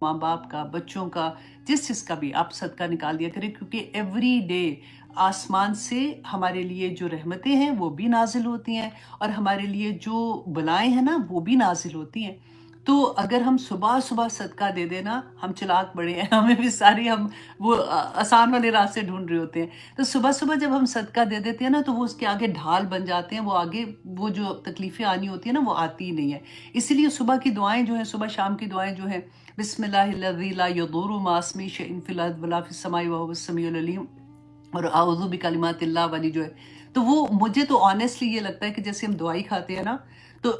ماں باپ کا، بچوں کا، جس چیز کا بھی آپ صدقہ نکال دیا کریں، کیونکہ ایوری ڈے آسمان سے ہمارے لیے جو رحمتیں ہیں وہ بھی نازل ہوتی ہیں، اور ہمارے لیے جو بلائیں ہیں نا وہ بھی نازل ہوتی ہیں۔ تو اگر ہم صبح صبح صدقہ دے دینا، ہم چلاک بڑے ہیں، ہمیں بھی ساری ہم وہ آسان والے راستے ڈھونڈ رہے ہوتے ہیں، تو صبح صبح جب ہم صدقہ دے دیتے ہیں نا تو وہ اس کے آگے ڈھال بن جاتے ہیں، وہ آگے وہ جو تکلیفیں آنی ہوتی ہیں نا وہ آتی ہی نہیں ہے۔ اسی لیے صبح کی دعائیں جو ہیں، صبح شام کی دعائیں جو ہیں، بسم اللہ الذی لا یضر مع اسمہ شیء فی الارض ولا فی السماء وہو السمیع العلیم، اور اعوذ بکلمات اللہ والی جو ہے، تو وہ مجھے تو آنیسٹلی یہ لگتا ہے کہ جیسے ہم دوائی کھاتے ہیں نا تو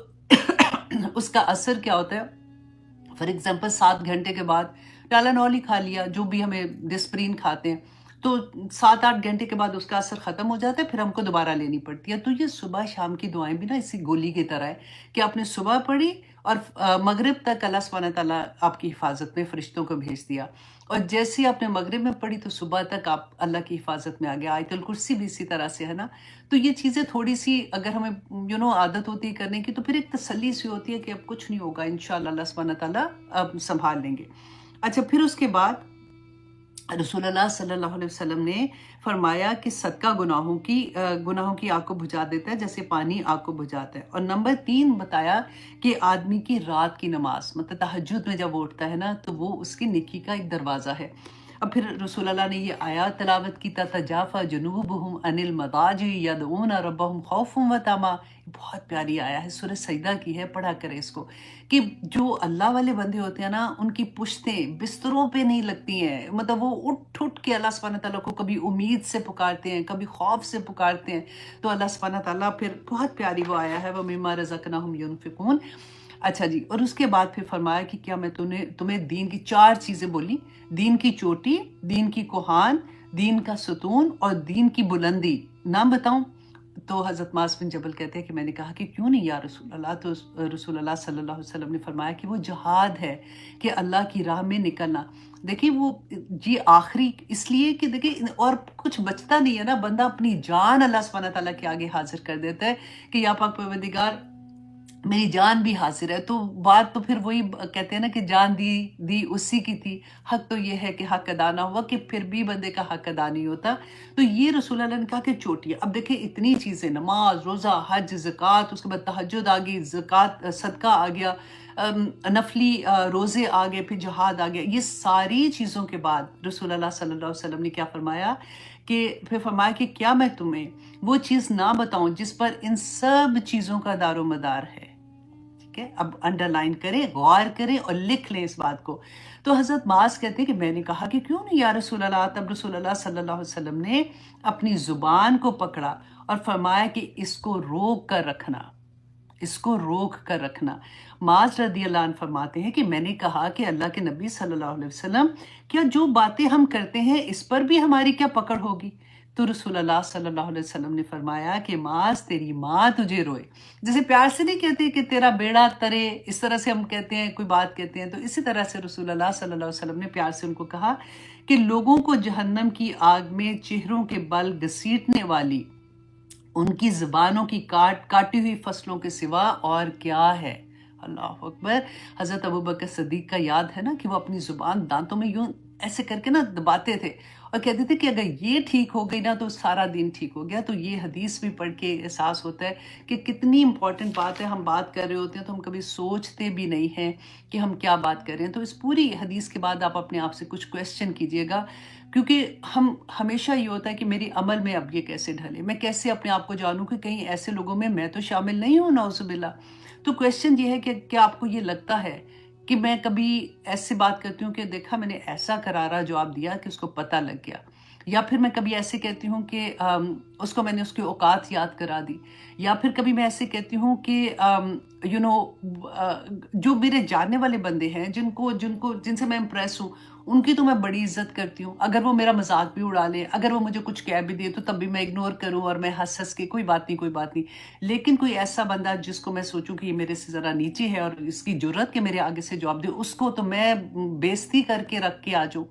اس کا اثر کیا ہوتا ہے، فار ایگزامپل 7 گھنٹے کے بعد ٹالانول ہی کھا لیا، جو بھی ہمیں ڈسپرین کھاتے ہیں، تو 7-8 گھنٹے کے بعد اس کا اثر ختم ہو جاتا ہے، پھر ہم کو دوبارہ لینی پڑتی ہے۔ تو یہ صبح شام کی دعائیں بھی نا اسی گولی کی طرح ہے کہ آپ نے صبح پڑھی اور مغرب تک اللہ سبحانہ تعالیٰ آپ کی حفاظت میں فرشتوں کو بھیج دیا، اور جیسے آپ نے مغرب میں پڑھی تو صبح تک آپ اللہ کی حفاظت میں آ گیا۔ آیت الکرسی بھی اسی طرح سے ہے نا۔ تو یہ چیزیں تھوڑی سی اگر ہمیں عادت ہوتی ہے کرنے کی، تو پھر ایک تسلی سی ہوتی ہے کہ اب کچھ نہیں ہوگا، انشاءاللہ اللہ سبحانہ تعالیٰ اب سنبھال لیں گے۔ اچھا، پھر اس کے بعد رسول اللہ صلی اللہ علیہ وسلم نے فرمایا کہ صدقہ گناہوں کی آگ کو بجھا دیتا ہے جیسے پانی آگ کو بجھاتا ہے۔ اور نمبر 3 بتایا کہ آدمی کی رات کی نماز، مطلب تہجد میں جب اٹھتا ہے نا تو وہ اس کی نیکی کا ایک دروازہ ہے۔ اب پھر رسول اللہ نے یہ آیات تلاوت کی، تتجافی جنوبہم عن المضاجع یدعون ربہم خوفا وطمعا، بہت پیاری آیا ہے، سورہ سجدہ کی ہے، پڑھا کرے اس کو، کہ جو اللہ والے بندے ہوتے ہیں نا ان کی پشتیں بستروں پہ نہیں لگتی ہیں، مطلب وہ اٹھ اٹھ کے اللہ سبحانہ تعالیٰ کو کبھی امید سے پکارتے ہیں، کبھی خوف سے پکارتے ہیں، تو اللہ سبحانہ تعالیٰ پھر بہت پیاری وہ آیا ہے، وَمِمَّا رَزَقْنَاهُمْ يُنْفِقُونَ۔ اچھا جی، اور اس کے بعد پھر فرمایا کہ کیا میں تمہیں دین کی 4 چیزیں بولی، دین کی چوٹی، دین کی کوہان، دین کا ستون اور دین کی بلندی نام بتاؤں؟ تو حضرت معاذ بن جبل کہتے ہیں کہ میں نے کہا کہ کیوں نہیں یا رسول اللہ؟ تو رسول اللہ صلی اللہ علیہ وسلم نے فرمایا کہ وہ جہاد ہے، کہ اللہ کی راہ میں نکلنا۔ دیکھیں وہ جی آخری اس لیے کہ دیکھیں اور کچھ بچتا نہیں ہے نا، بندہ اپنی جان اللہ سبحانہ تعالیٰ کے آگے حاضر کر دیتا ہے کہ یا پاک پروردگار میری جان بھی حاضر ہے۔ تو بات تو پھر وہی کہتے ہیں نا کہ جان دی اسی کی تھی، حق تو یہ ہے کہ حق ادا نہ ہوا، کہ پھر بھی بندے کا حق ادا نہیں ہوتا۔ تو یہ رسول اللہ نے کہا کہ چوٹی ہے۔ اب دیکھیں اتنی چیزیں، نماز، روزہ، حج، زکوٰۃ، اس کے بعد تہجد آ گئی، زکوٰۃ صدقہ آ گیا، نفلی روزے آ گئے، پھر جہاد آ گیا، یہ ساری چیزوں کے بعد رسول اللہ صلی اللہ علیہ وسلم نے کیا فرمایا کہ پھر فرمایا کہ کیا میں تمہیں وہ چیز نہ بتاؤں جس پر ان سب چیزوں کا دار و مدار ہے؟ ٹھیک ہے، اب انڈر لائن کریں، غور کریں اور لکھ لیں اس بات کو۔ تو حضرت معاذ کہتے ہیں کہ میں نے کہا کہ کیوں نہیں یا رسول اللہ؟ تب رسول اللہ صلی اللہ علیہ وسلم نے اپنی زبان کو پکڑا اور فرمایا کہ اس کو روک کر رکھنا، اس کو روک کر رکھنا۔ معاذ رضی اللہ عنہ فرماتے ہیں کہ میں نے کہا کہ اللہ کے نبی صلی اللہ علیہ وسلم، کیا جو باتیں ہم کرتے ہیں اس پر بھی ہماری کیا پکڑ ہوگی؟ تو رسول اللہ صلی اللہ علیہ وسلم نے فرمایا کہ معاذ تیری ماں تجھے روئے، جیسے پیار سے نہیں کہتے کہ تیرا بیڑا ترے، اس طرح سے ہم کہتے ہیں، کوئی بات کہتے ہیں، تو اسی طرح سے رسول اللہ صلی اللہ علیہ وسلم نے پیار سے ان کو کہا کہ لوگوں کو جہنم کی آگ میں چہروں کے بل گھسیٹنے والی ان کی زبانوں کی کاٹی ہوئی فصلوں کے سوا اور کیا ہے؟ اللہ اکبر۔ حضرت ابوبکر صدیق کا یاد ہے نا کہ وہ اپنی زبان دانتوں میں یوں ایسے کر کے نا دباتے تھے اور کہتے تھے کہ اگر یہ ٹھیک ہو گئی نا تو سارا دن ٹھیک ہو گیا۔ تو یہ حدیث بھی پڑھ کے احساس ہوتا ہے کہ کتنی امپورٹنٹ بات ہے، ہم بات کر رہے ہوتے ہیں تو ہم کبھی سوچتے بھی نہیں ہیں کہ ہم کیا بات کر رہے ہیں۔ تو اس پوری حدیث کے بعد آپ اپنے آپ سے کچھ کویسچن کیجئے گا، کیونکہ ہم ہمیشہ یہ ہوتا ہے کہ میری عمل میں اب یہ کیسے ڈھلے، میں کیسے اپنے آپ کو جانوں کہ کہیں ایسے لوگوں میں تو شامل نہیں ہوں، نعوذ باللہ۔ تو کویسچن یہ ہے کہ کیا آپ کو یہ لگتا ہے کہ میں کبھی ایسی بات کرتی ہوں کہ دیکھا میں نے ایسا کرارا جواب دیا کہ اس کو پتہ لگ گیا، یا پھر میں کبھی ایسے کہتی ہوں کہ اس کو میں نے اس کی اوقات یاد کرا دی، یا پھر کبھی میں ایسے کہتی ہوں کہ جو میرے جاننے والے بندے ہیں جن سے میں امپریس ہوں، ان کی تو میں بڑی عزت کرتی ہوں، اگر وہ میرا مذاق بھی اڑا لے، اگر وہ مجھے کچھ کہہ بھی دے تو تب بھی میں اگنور کروں اور میں ہنس کے کوئی بات نہیں۔ لیکن کوئی ایسا بندہ جس کو میں سوچوں کہ یہ میرے سے ذرا نیچے ہے اور اس کی جرت کہ میرے آگے سے جواب دے، اس کو تو میں بےزتی کر کے رکھ کے آ جاؤں۔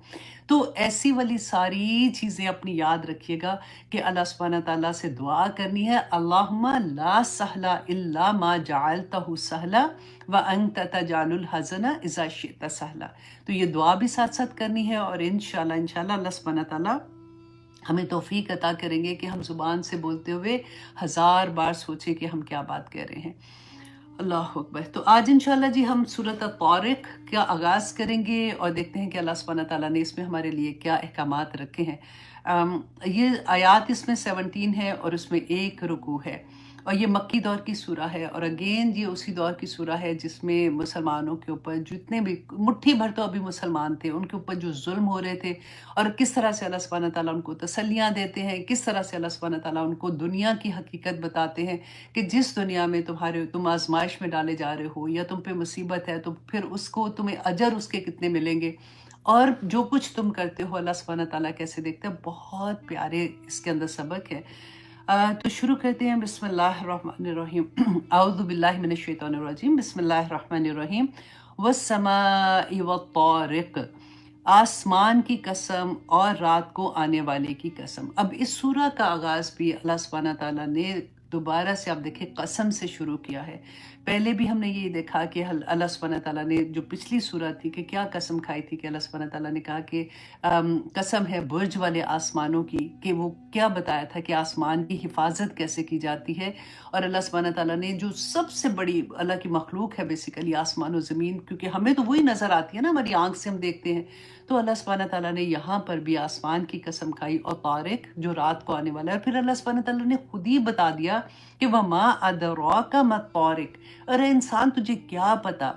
تو ایسی والی ساری چیزیں اپنی یاد رکھیے گا کہ اللہ سبحانہ تعالیٰ سے دعا کرنی ہے، اللہم لا سہلا الا ما جعلتہ سہلا وَأَنْتَ تَجْعَلُ الْحَزَنَ إِذَا شِئْتَ سَهْلًا۔ تو یہ دعا بھی ساتھ ساتھ کرنی ہے، اور انشاءاللہ اللہ سبحانہ تعالیٰ ہمیں توفیق عطا کریں گے کہ ہم زبان سے بولتے ہوئے 1000 بار سوچیں کہ ہم کیا بات کر رہے ہیں۔ اللہ اکبر۔ تو آج انشاءاللہ جی ہم سورۃ الطارق کا آغاز کریں گے اور دیکھتے ہیں کہ اللہ سبحانہ تعالیٰ نے اس میں ہمارے لیے کیا احکامات رکھے ہیں۔ یہ آیات اس میں 17 ہے اور اس میں ایک رکوع ہے، اور یہ مکی دور کی سورہ ہے، اور اگین یہ اسی دور کی سورہ ہے جس میں مسلمانوں کے اوپر جتنے بھی مٹھی بھر تو ابھی مسلمان تھے، ان کے اوپر جو ظلم ہو رہے تھے، اور کس طرح سے اللہ سبحانہ تعالیٰ ان کو تسلیاں دیتے ہیں، کس طرح سے اللہ سبحانہ تعالیٰ ان کو دنیا کی حقیقت بتاتے ہیں کہ جس دنیا میں تم آزمائش میں ڈالے جا رہے ہو یا تم پہ مصیبت ہے تو پھر اس کو تمہیں اجر اس کے کتنے ملیں گے، اور جو کچھ تم کرتے ہو اللہ سبحانہ تعالیٰ کیسے دیکھتا ہے۔ بہت پیارے اس کے اندر سبق ہے۔ تو شروع کرتے ہیں، بسم اللہ الرحمن الرحیم۔ اعوذ باللہ من الشیطان الرجیم، بسم اللہ الرحمن الرحیم۔ والسماء والطارق، آسمان کی قسم اور رات کو آنے والے کی قسم۔ اب اس سورہ کا آغاز بھی اللہ سبحانہ تعالیٰ نے دوبارہ سے آپ دیکھیں قسم سے شروع کیا ہے۔ پہلے بھی ہم نے یہ دیکھا کہ اللہ سبحانہ تعالیٰ نے جو پچھلی سورہ تھی کہ کیا قسم کھائی تھی، کہ اللہ سبحانہ تعالیٰ نے کہا کہ قسم ہے برج والے آسمانوں کی، کہ وہ کیا بتایا تھا کہ آسمان کی حفاظت کیسے کی جاتی ہے، اور اللہ سبحانہ تعالیٰ نے جو سب سے بڑی اللہ کی مخلوق ہے بیسیکلی آسمان و زمین، کیونکہ ہمیں تو وہی نظر آتی ہے نا، ہماری آنکھ سے ہم دیکھتے ہیں، تو اللہ سبحانہ تعالیٰ نے یہاں پر بھی آسمان کی قسم کھائی، اور طارق جو رات کو آنے والا ہے۔ پھر اللہ سبحانہ تعالیٰ نے خود ہی بتا دیا کہ وَمَا أَدْرَاكَ مَا الطَّارِقُ، ارے انسان تجھے کیا پتا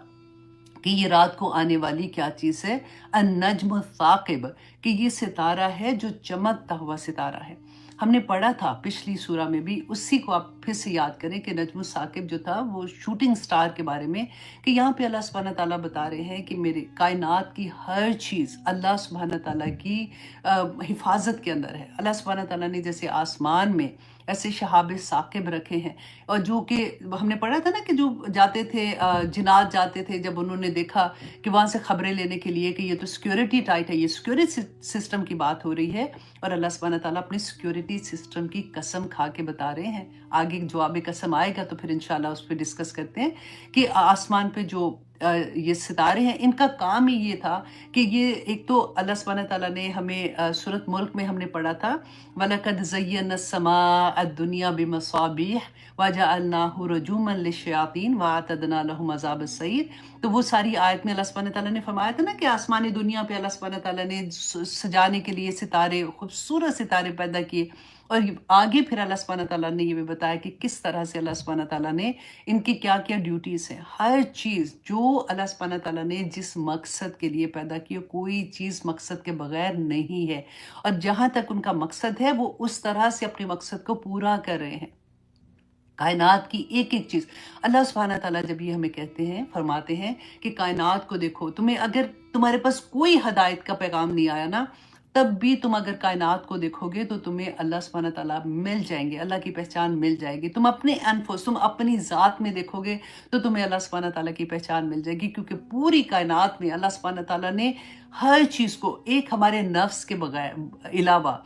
کہ یہ رات کو آنے والی کیا چیز ہے۔ النجم الثاقب، کہ یہ ستارہ ہے جو چمکتا ہوا ستارہ ہے۔ ہم نے پڑھا تھا پچھلی سورہ میں بھی، اسی کو آپ پھر سے یاد کریں کہ نجم الثاقب جو تھا وہ شوٹنگ سٹار کے بارے میں، کہ یہاں پہ اللہ سبحانہ تعالیٰ بتا رہے ہیں کہ میرے کائنات کی ہر چیز اللہ سبحانہ تعالیٰ کی حفاظت کے اندر ہے۔ اللہ سبحانہ تعالیٰ نے جیسے آسمان میں ایسے شہاب ثاقب رکھے ہیں، اور جو کہ ہم نے پڑھا تھا نا کہ جو جاتے تھے جنات جاتے تھے، جب انہوں نے دیکھا کہ وہاں سے خبریں لینے کے لیے کہ یہ تو سیکیورٹی ٹائٹ ہے، یہ سیکیورٹی سسٹم کی بات ہو رہی ہے، اور اللہ سبحانہ تعالیٰ اپنی سیکیورٹی سسٹم کی قسم کھا کے بتا رہے ہیں۔ آگے جواب قسم آئے گا تو پھر انشاءاللہ اس پہ ڈسکس کرتے ہیں کہ آسمان پہ جو یہ ستارے ہیں، ان کا کام ہی یہ تھا کہ یہ ایک تو اللہ سبحانہ تعالیٰ نے ہمیں سورۃ ملک میں ہم نے پڑھا تھا وَلَقَدْ زَيَّنَّا السَّمَاءَ الدُّنْيَا بِمَصَابِيحَ وَجَعَلْنَاهُ رُجُومًا لِلشَّيَاطِينِ وَأَعْتَدْنَا لَهُمْ عَذَابَ السَّعِيرِ۔ تو وہ ساری آیت میں اللہ سبحانہ تعالیٰ نے فرمایا تھا نا کہ آسمانی دنیا پہ اللہ سبحانہ تعالیٰ نے سجانے کے لیے ستارے، خوبصورت ستارے پیدا کیے، اور آگے پھر اللہ سبحانہ تعالیٰ نے یہ بھی بتایا کہ کس طرح سے اللہ سبحانہ تعالیٰ نے ان کی کیا کیا ڈیوٹیز ہیں۔ ہر چیز جو اللہ سبحانہ تعالیٰ نے جس مقصد کے لیے پیدا کی، کوئی چیز مقصد کے بغیر نہیں ہے، اور جہاں تک ان کا مقصد ہے وہ اس طرح سے اپنے مقصد کو پورا کر رہے ہیں۔ کائنات کی ایک ایک چیز اللہ سبحانہ تعالیٰ جب یہ ہمیں کہتے ہیں، فرماتے ہیں کہ کائنات کو دیکھو، تمہیں اگر تمہارے پاس کوئی ہدایت کا پیغام نہیں آیا نا، تب بھی تم اگر کائنات کو دیکھو گے تو تمہیں اللہ سبحانہ تعالیٰ مل جائیں گے، اللہ کی پہچان مل جائے گی۔ تم اپنے انفس، تم اپنی ذات میں دیکھو گے تو تمہیں اللہ سبحانہ تعالیٰ کی پہچان مل جائے گی، کیونکہ پوری کائنات میں اللہ سبحانہ تعالیٰ نے ہر چیز کو، ایک ہمارے نفس کے بغیر علاوہ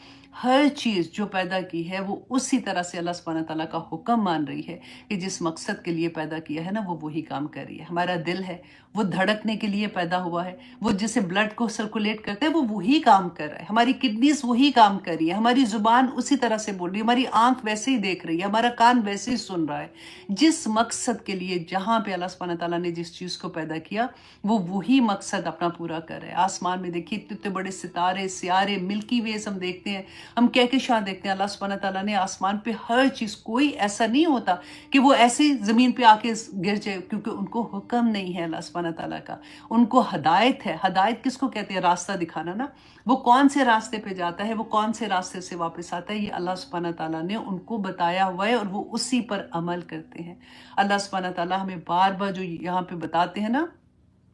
ہر چیز جو پیدا کی ہے وہ اسی طرح سے اللہ سبحانہ تعالیٰ کا حکم مان رہی ہے کہ جس مقصد کے لیے پیدا کیا ہے نا وہ وہی کام کر رہی ہے۔ ہمارا دل ہے وہ دھڑکنے کے لیے پیدا ہوا ہے، وہ جسے بلڈ کو سرکولیٹ کرتا ہے وہ وہی کام کر رہا ہے، ہماری کڈنیز وہی کام کر رہی ہے، ہماری زبان اسی طرح سے بول رہی ہے، ہماری آنکھ ویسے ہی دیکھ رہی ہے، ہمارا کان ویسے ہی سن رہا ہے۔ جس مقصد کے لیے جہاں پہ اللہ سبحانہ تعالیٰ نے جس چیز کو پیدا کیا وہ وہی مقصد اپنا پورا کر رہا ہے۔ آسمان میں دیکھیے اتنے بڑے ستارے، سیارے، ملکی ویز ہم دیکھتے ہیں، ہم کہکشاں دیکھتے ہیں، اللہ سبحانہ تعالیٰ نے آسمان پہ ہر چیز، کوئی ایسا نہیں ہوتا کہ وہ ایسے زمین پہ آ کے گر جائے، کیونکہ ان کو حکم نہیں ہے اللہ سبحانہ تعالیٰ کا، ان کو ہدایت ہے۔ ہدایت کس کو کہتے ہیں؟ راستہ دکھانا نا۔ وہ کون سے راستے پہ جاتا ہے، وہ کون سے راستے سے واپس آتا ہے، یہ اللہ سبحانہ تعالیٰ نے ان کو بتایا ہوا ہے، اور وہ اسی پر عمل کرتے ہیں۔ اللہ سبحانہ تعالیٰ ہمیں بار بار جو یہاں پہ بتاتے ہیں نا،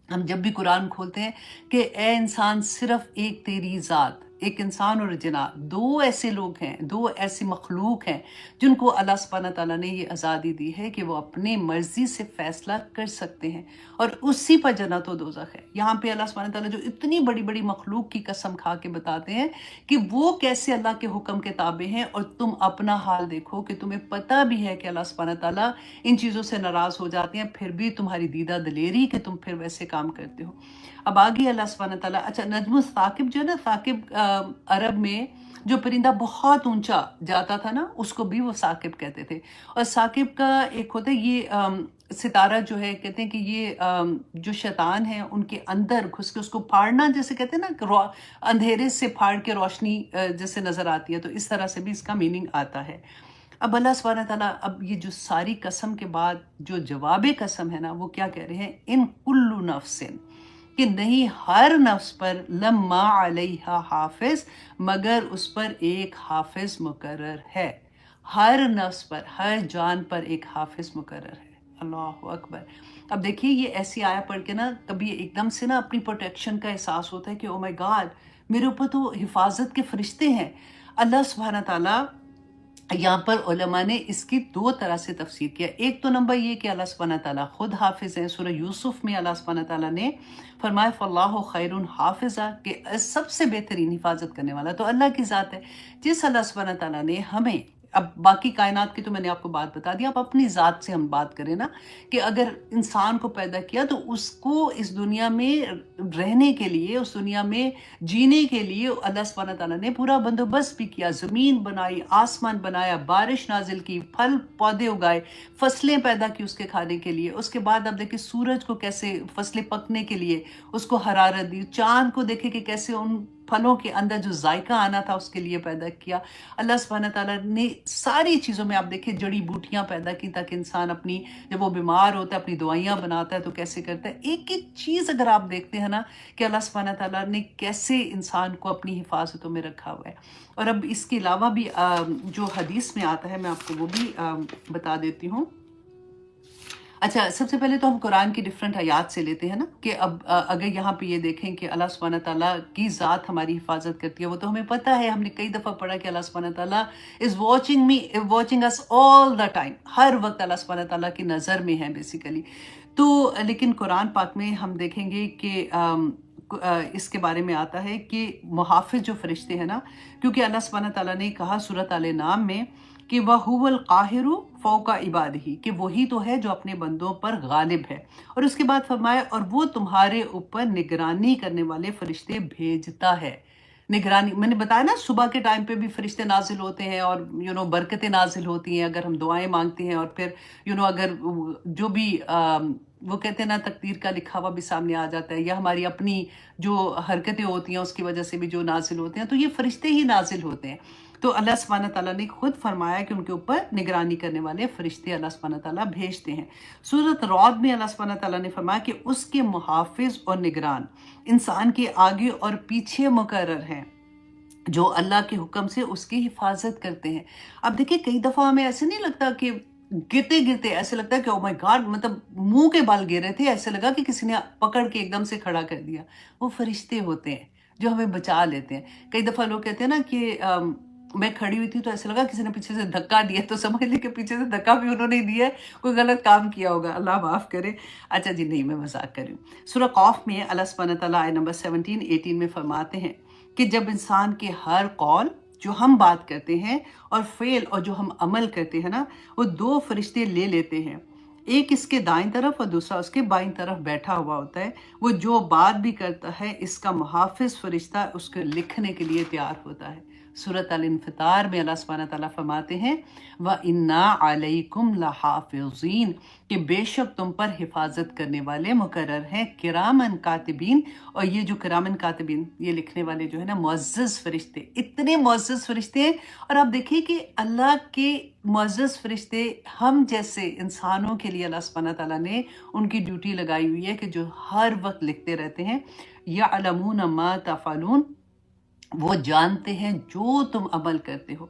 ہم جب بھی قرآن کھولتے ہیں کہ اے انسان صرف ایک تیری ذات، ایک انسان اور جنات، دو ایسے لوگ ہیں، دو ایسی مخلوق ہیں جن کو اللہ سبحانہ تعالیٰ نے یہ آزادی دی ہے کہ وہ اپنے مرضی سے فیصلہ کر سکتے ہیں، اور اسی پر جنت و دوزخ ہے۔ یہاں پہ اللہ سبحانہ تعالیٰ جو اتنی بڑی بڑی مخلوق کی قسم کھا کے بتاتے ہیں کہ وہ کیسے اللہ کے حکم کے تابع ہیں، اور تم اپنا حال دیکھو کہ تمہیں پتہ بھی ہے کہ اللہ سبحانہ تعالیٰ ان چیزوں سے ناراض ہو جاتے ہیں، پھر بھی تمہاری دیدہ دلیری کہ تم پھر ویسے کام کرتے ہو۔ اب آگے اللہ سبحانہ تعالیٰ، اچھا نجم الثاقب جو ہے نا، ثاقب عرب میں جو پرندہ بہت اونچا جاتا تھا نا، اس کو بھی وہ ثاقب کہتے تھے۔ اور ثاقب کا ایک ہوتا ہے یہ ستارہ جو ہے، کہتے ہیں کہ یہ جو شیطان ہیں ان کے اندر گھس کے اس کو پھاڑنا، جیسے کہتے ہیں نا کہ اندھیرے سے پھاڑ کے روشنی جیسے نظر آتی ہے، تو اس طرح سے بھی اس کا میننگ آتا ہے۔ اب اللہ سبحانہ تعالیٰ اب یہ جو ساری قسم کے بعد جو جواب قسم ہے نا، وہ کیا کہہ رہے ہیں؟ ان کل نفس، کہ نہیں ہر نفس پر لما علیہا حافظ، مگر اس پر ایک حافظ مقرر ہے۔ ہر نفس پر، ہر جان پر ایک حافظ مقرر ہے۔ اللہ اکبر۔ اب دیکھیے یہ ایسی آیا پڑھ کے نا، کبھی ایک دم سے نا اپنی پروٹیکشن کا احساس ہوتا ہے کہ او مائی گاڈ، میرے اوپر تو حفاظت کے فرشتے ہیں۔ اللہ سبحانہ تعالیٰ یہاں پر علماء نے اس کی دو طرح سے تفسیر کیا۔ ایک تو نمبر یہ کہ اللہ سبحانہ تعالیٰ خود حافظ ہیں۔ سورہ یوسف میں اللہ سبحانہ تعالیٰ نے فرمایا فَاللَّهُ خَيْرٌ حَافِظًا، کہ سب سے بہترین حفاظت کرنے والا تو اللہ کی ذات ہے۔ جس اللہ سبحانہ تعالیٰ نے ہمیں، اب باقی کائنات کی تو میں نے آپ کو بات بتا دیا، اب اپنی ذات سے ہم بات کریں نا، کہ اگر انسان کو پیدا کیا تو اس کو اس دنیا میں رہنے کے لیے، اس دنیا میں جینے کے لیے اللہ سبحانہ تعالیٰ نے پورا بندوبست بھی کیا۔ زمین بنائی، آسمان بنایا، بارش نازل کی، پھل پودے اگائے، فصلیں پیدا کی اس کے کھانے کے لیے۔ اس کے بعد اب دیکھیں سورج کو کیسے فصلیں پکنے کے لیے اس کو حرارت دی، چاند کو دیکھیں کہ کیسے ان پھلوں کے اندر جو ذائقہ آنا تھا اس کے لیے پیدا کیا۔ اللہ سبحانہ تعالیٰ نے ساری چیزوں میں، آپ دیکھیں جڑی بوٹیاں پیدا کی تاکہ انسان اپنی، جب وہ بیمار ہوتا ہے اپنی دوائیاں بناتا ہے تو کیسے کرتا ہے۔ ایک ایک چیز اگر آپ دیکھتے ہیں نا کہ اللہ سبحانہ تعالیٰ نے کیسے انسان کو اپنی حفاظتوں میں رکھا ہوا ہے۔ اور اب اس کے علاوہ بھی جو حدیث میں آتا ہے میں آپ کو وہ بھی بتا دیتی ہوں۔ اچھا سب سے پہلے تو ہم قرآن کی ڈیفرنٹ آیات سے لیتے ہیں نا، کہ اب اگر یہاں پہ یہ دیکھیں کہ اللہ سبحانہ تعالیٰ کی ذات ہماری حفاظت کرتی ہے، وہ تو ہمیں پتہ ہے، ہم نے کئی دفعہ پڑھا کہ اللہ سبحانہ تعالیٰ is watching us all the time, ہر وقت اللہ سبحانہ تعالیٰ کی نظر میں ہے بیسیکلی۔ تو لیکن قرآن پاک میں ہم دیکھیں گے کہ اس کے بارے میں آتا ہے کہ محافظ جو فرشتے ہیں نا، کیونکہ اللہ سبحانہ تعالیٰ نے کہا سورۃ آل انعام میں کہ وَهُوَ الْقَاهِرُ فَوْقَ عِبَادِهِ، کہ وہی تو ہے جو اپنے بندوں پر غالب ہے۔ اور اس کے بعد فرمایا اور وہ تمہارے اوپر نگرانی کرنے والے فرشتے بھیجتا ہے۔ نگرانی میں نے بتایا نا، صبح کے ٹائم پہ بھی فرشتے نازل ہوتے ہیں اور برکتیں نازل ہوتی ہیں اگر ہم دعائیں مانگتے ہیں، اور پھر اگر جو بھی وہ کہتے ہیں نا تقدیر کا لکھا ہوا بھی سامنے آ جاتا ہے، یا ہماری اپنی جو حرکتیں ہوتی ہیں اس کی وجہ سے بھی جو نازل ہوتے ہیں، تو یہ فرشتے ہی نازل ہوتے ہیں۔ تو اللہ سبحانہ تعالیٰ نے خود فرمایا کہ ان کے اوپر نگرانی کرنے والے فرشتے اللہ سبحانہ تعالیٰ بھیجتے ہیں۔ سورۃ رعد میں اللہ سبحانہ تعالیٰ نے فرمایا کہ اس کے محافظ اور نگران انسان کے آگے اور پیچھے مقرر ہیں، جو اللہ کے حکم سے اس کی حفاظت کرتے ہیں۔ اب دیکھیں کئی دفعہ ہمیں ایسے نہیں لگتا کہ گرتے گرتے ایسے لگتا ہے کہ او مائی گاڈ، مطلب منہ کے بال گر رہے تھے، ایسے لگا کہ کسی نے پکڑ کے ایک دم سے کھڑا کر دیا۔ وہ فرشتے ہوتے ہیں جو ہمیں بچا لیتے ہیں۔ کئی دفعہ لوگ کہتے ہیں نا کہ میں کھڑی ہوئی تھی تو ایسا لگا کسی نے پیچھے سے دھکا دیا، تو سمجھ لیں کہ پیچھے سے دھکا بھی انہوں نے دیا ہے، کوئی غلط کام کیا ہوگا، اللہ معاف کرے۔ اچھا جی نہیں، میں مذاق کر رہی ہوں۔ سورہ قاف میں اللہ سبحانہ تعالیٰ آیت نمبر 17-18 میں فرماتے ہیں کہ جب انسان کے ہر قول جو ہم بات کرتے ہیں اور فعل اور جو ہم عمل کرتے ہیں نا، وہ دو فرشتے لے لیتے ہیں، ایک اس کے دائیں طرف اور دوسرا اس کے بائیں طرف بیٹھا ہوا ہوتا ہے۔ وہ جو بات بھی کرتا ہے اس کا محافظ فرشتہ اس کو لکھنے کے لیے تیار ہوتا ہے۔ سورۃ الانفطار میں اللہ سبحانہ تعالیٰ فرماتے ہیں وَإِنَّا عَلَيْكُمْ لَحَافِظِينَ، کہ بے شک تم پر حفاظت کرنے والے مقرر ہیں، کرامن کاتبین۔ اور یہ جو کرامن کاتبین، یہ لکھنے والے جو ہے نا معزز فرشتے، اتنے معزز فرشتے ہیں۔ اور آپ دیکھیں کہ اللہ کے معزز فرشتے ہم جیسے انسانوں کے لیے اللہ سبحانہ تعالیٰ نے ان کی ڈیوٹی لگائی ہوئی ہے کہ جو ہر وقت لکھتے رہتے ہیں۔ یعلمون ما تفعلون، وہ جانتے ہیں جو تم عمل کرتے ہو۔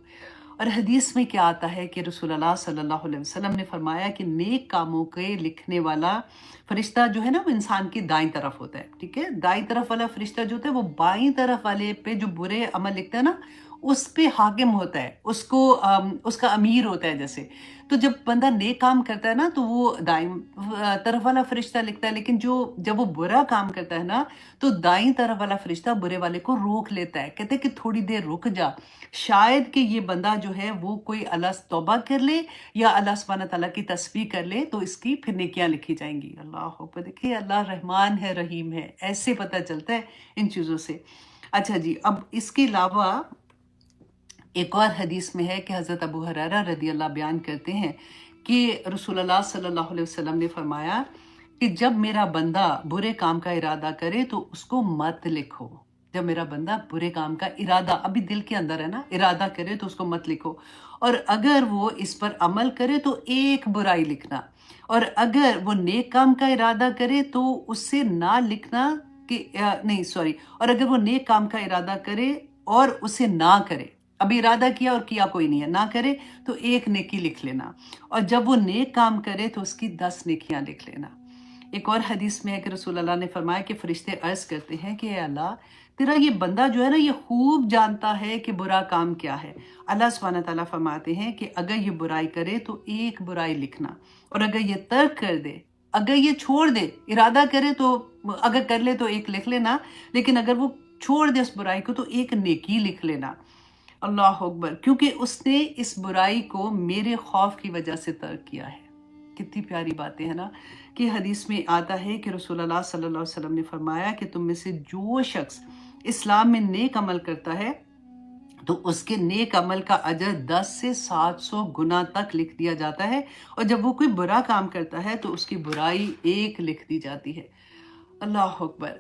اور حدیث میں کیا آتا ہے کہ رسول اللہ صلی اللہ علیہ وسلم نے فرمایا کہ نیک کاموں کے لکھنے والا فرشتہ جو ہے نا وہ انسان کی دائیں طرف ہوتا ہے، ٹھیک ہے؟ دائیں طرف والا فرشتہ جو ہوتا ہے وہ بائیں طرف والے پہ جو برے عمل لکھتا ہے نا اس پہ حاکم ہوتا ہے، اس کا امیر ہوتا ہے جیسے۔ تو جب بندہ نیک کام کرتا ہے نا تو وہ دائیں طرف والا فرشتہ لکھتا ہے، لیکن جب وہ برا کام کرتا ہے نا تو دائیں طرف والا فرشتہ برے والے کو روک لیتا ہے، کہتے ہیں کہ تھوڑی دیر رک جا، شاید کہ یہ بندہ جو ہے وہ کوئی اللہ سے توبہ کر لے یا اللہ سبحانہ تعالیٰ کی تسبیح کر لے تو اس کی پھر نیکیاں لکھی جائیں گی۔ اللہ اکبر! دیکھیے اللہ رحمان ہے، رحیم ہے، ایسے پتہ چلتا ہے ان چیزوں سے۔ اچھا جی، اب اس کے علاوہ ایک اور حدیث میں ہے کہ حضرت ابو ہریرہ رضی اللہ بیان کرتے ہیں کہ رسول اللہ صلی اللہ علیہ وسلم نے فرمایا کہ جب میرا بندہ برے کام کا ارادہ کرے تو اس کو مت لکھو۔ جب میرا بندہ برے کام کا ارادہ ابھی دل کے اندر ہے نا، ارادہ کرے تو اس کو مت لکھو، اور اگر وہ اس پر عمل کرے تو ایک برائی لکھنا، اور اگر وہ نیک کام کا ارادہ کرے تو اس سے نہ لکھنا کہ اور اگر وہ نیک کام کا ارادہ کرے اور اسے نہ کرے، ابھی ارادہ کیا اور کیا کوئی نہیں ہے، نہ کرے تو ایک نیکی لکھ لینا، اور جب وہ نیک کام کرے تو اس کی 10 نیکیاں لکھ لینا۔ ایک اور حدیث میں ہے کہ رسول اللہ نے فرمایا کہ فرشتے عرض کرتے ہیں کہ اے اللہ، تیرا یہ بندہ جو ہے نا یہ خوب جانتا ہے کہ برا کام کیا ہے۔ اللہ سبحانہ تعالیٰ فرماتے ہیں کہ اگر یہ برائی کرے تو ایک برائی لکھنا، اور اگر یہ ترک کر دے، اگر یہ چھوڑ دے، ارادہ کرے تو اگر کر لے تو ایک لکھ لینا، لیکن اگر وہ چھوڑ دے اس برائی کو تو ایک نیکی لکھ لینا۔ اللہ اکبر! کیونکہ اس نے اس برائی کو میرے خوف کی وجہ سے ترک کیا ہے۔ کتنی پیاری باتیں ہیں نا، کہ حدیث میں آتا ہے کہ رسول اللہ صلی اللہ علیہ وسلم نے فرمایا کہ تم میں سے جو شخص اسلام میں نیک عمل کرتا ہے تو اس کے نیک عمل کا اجر 10 سے 700 گنا تک لکھ دیا جاتا ہے، اور جب وہ کوئی برا کام کرتا ہے تو اس کی برائی ایک لکھ دی جاتی ہے۔ اللہ اکبر!